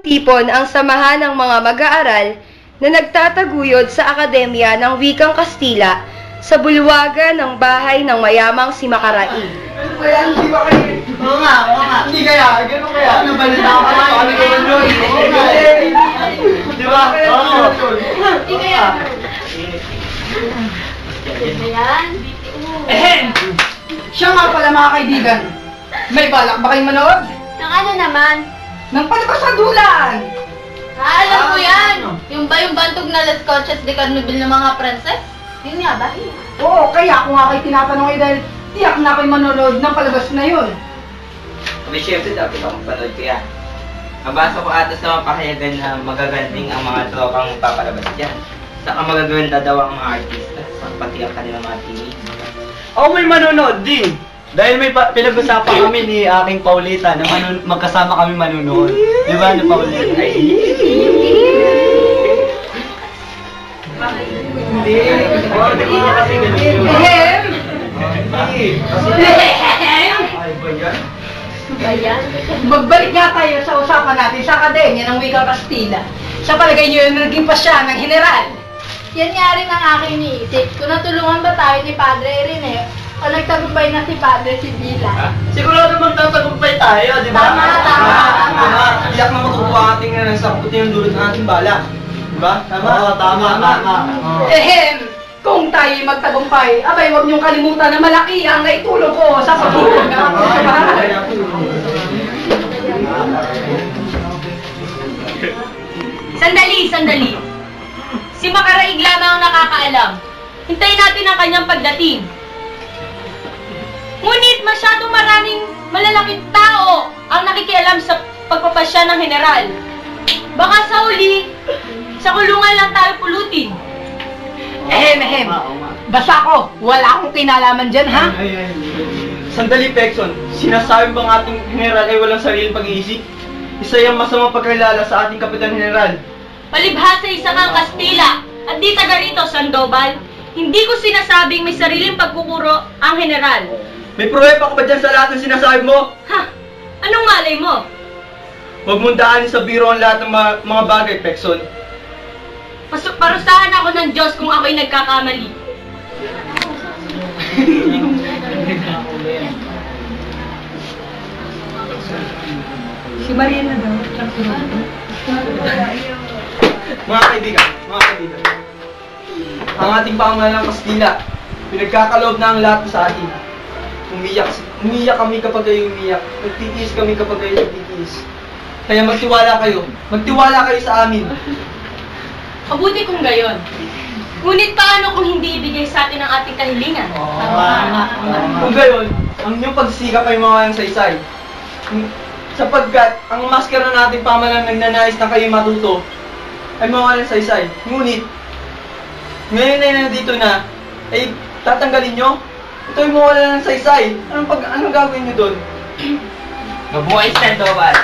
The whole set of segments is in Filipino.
Tipon ang samahan ng mga mag-aaral na nagtataguyod sa Akademya ng Wikang Kastila sa bulwagan ng bahay ng mayamang si Macaraig. Kaya hindi ba kayo? Oo nga. Hindi kaya, gano'n kaya. Nabalita ko pa, kami naman yun. Oo nga Di ba? Oo. Hindi kaya. Ayan. Ehem! Siya nga pala mga kaibigan. May balak ba kayong manood? Nang ano naman? Nang palikasadulan! Alam ko yan. Yung ba yung bantog na Las Coches de Carnobil ng mga princess? Yun nga ba? Oo, kaya ako nga kayo tinatanong eh dahil tiyak na kayo manonood ng palabas na yun. Kami syempre dapat akong panood ko yan. Nabasa ko ata sa mga pahayagan na magagaling ang mga tropang papalabas dyan. Saka magaganda daw ang mga artista, pati ang kanilang mga tinig. Ako may manonood din. Dahil may pinag-usapan kami ni aking Paulita na magkasama kami manonood. Di ba ni Paulita? Hindi. Hindi niya kasi ganun. Ehem! Ayan. Magbalik nga tayo sa usapan natin sa Akademya ng Wikang Kastila. Sa palagay niyo, naging pasya ng general. Yan nga rin ang aking iniisip. Kung natulungan ba tayo ni Padre Rene o nagtagumpay na si Padre Sibila. Sigurado magtatagumpay tayo, di ba? Tama. Iyak na matutuwa ating nasaputin yung dulot ng ating bala. Di ba? Oo, tama. Ehem! Kung tayo'y magtagumpay, abay huwag niyong kalimutan na malaki ang naitulong ko sa pagtulong ng aking sa bahay. Sandali. Si Macaraig lamang ang nakakaalam. Hintayin natin ang kanyang pagdating. Ngunit masyadong maraming malalaking tao ang nakikialam sa pagpapasya ng general. Baka sa huli, sa kulungan lang tayo pulutin. Ehem! Basta ako, wala akong kinalaman dyan, ha? Sandali, Pekson. Sinasabi bang ating general ay walang sariling pag-iisip? Isa yung masamang pagkilala sa ating Kapitan General. Palibhasa isa kang Kastila at di taga rito, Sandoval. Hindi ko sinasabing may sariling pagkukuro ang general. May pruweba ka ba dyan sa lahat ng sinasabi mo? Ha? Anong malay mo? Huwag mong daanin sa biro ang lahat ng mga bagay, Pekson. Parusahan ako ng Diyos kung ako'y nagkakamali. Si Mariana daw. Mga kaibigan. Ang ating pamahalang Kastila, pinagkakaloob na ang lahat sa atin. Umiyak kami kapag kayo umiyak. Nagtitiis kami kapag kayo nagtitiis. Kaya magtiwala kayo sa amin. Mabuti kung gayon. Ngunit paano kung hindi ibigay sa atin ang ating kahilingan? Kung gayon, ang inyong pagsisikap ay mawalang saysay. Sapagkat ang maskara ng ating pamahalang nagnanais na kayo matuto ay mawalang saysay. Ngunit, ngayon ay nandito na, ay tatanggalin nyo? Ito ay mawala ng saysay. Anong gagawin nyo doon? Mabuhay Sandoval!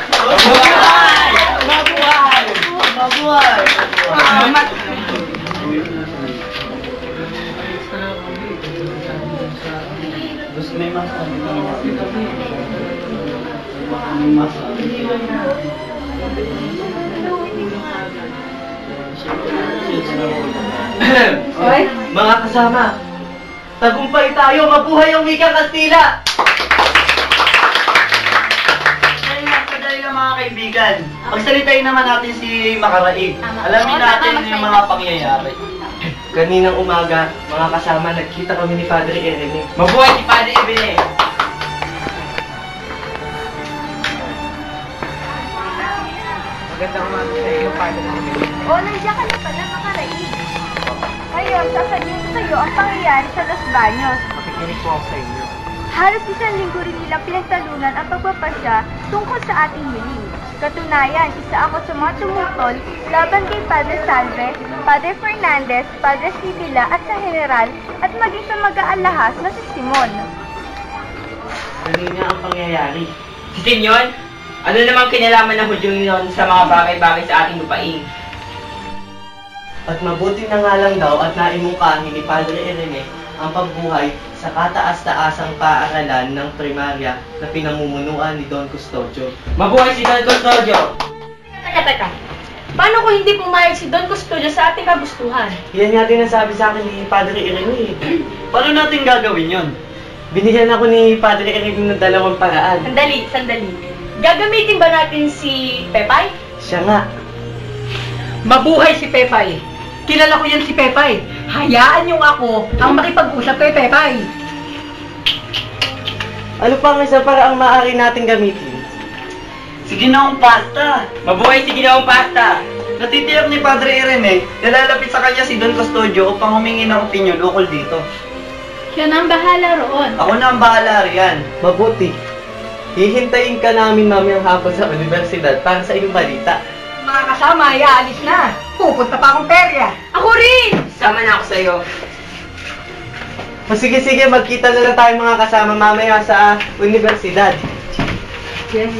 Mabuhay! Salamat! Gusto may masabi ka Mga kasama, tagumpay tayo, mabuhay ang Wikang Kastila! Dahil lang mga kaibigan, pagsalitain naman natin si Macaraig. Alamin natin yung mga pangyayari. Kaninang umaga, mga kasama, nagkita kami ni Padre Irene. Mabuhay si Padre Irene! Magandang umaga sa iyo, Padre Irene. O, nandiyan ka na pala, Macaraig. Ngayon, sasabihin ko sa'yo ang pangyayari sa Los Baños. Makikinig po ako sa inyo. Halos isang linggo rin nilang pinagtalunan ang pagpapasya tungkol sa ating hiling. Katunayan, isa ako sa mga tumutol laban kay Padre Salve, Padre Fernandez, Padre Sibila at sa General at maging sa mag-aalahas na si Simon. Kanina ang pangyayari. Si Sinyon? Ano namang kinalaman ng Hudyong yon sa mga bagay-bagay sa ating lupain? At mabuti na nga lang daw at naimungkahi ni Padre Irene ang pagbuhay sa kataas-taasang paaralan ng primarya na pinamumunuan ni Don Custodio. Mabuhay si Don Custodio! Teka. Paano kung hindi pumayag si Don Custodio sa ating kagustuhan? Yan nga din ang sabi sa akin ni Padre Irene. Paano natin gagawin yon? Binigyan ako ni Padre Irene ng 2 paraan. Sandali. Gagamitin ba natin si Pepay? Siya nga. Mabuhay si Pepay. Kilala ko yan si Pepay. Hayaan niyo ako ang makipag-usap kay Pepay. Ano pa ang isang paraang maaari natin gamitin? Si Ginoong Pasta. Mabuhay si Ginoong Pasta! Natitiyak ni Padre Irene, nalalapit sa kanya si Don Custodio upang humingi ng opinion ukol dito. Siya nang bahala roon. Ako na ang bahala riyan. Mabuti. Hihintayin ka namin mamayang hapon sa universidad para sa iyong balita. Mga kasama, aalis na. Pupunta pa akong perya. Ako rin! Sama na ako sa'yo. O sige, magkita na lang tayo mga kasama mamaya sa universidad. Yes.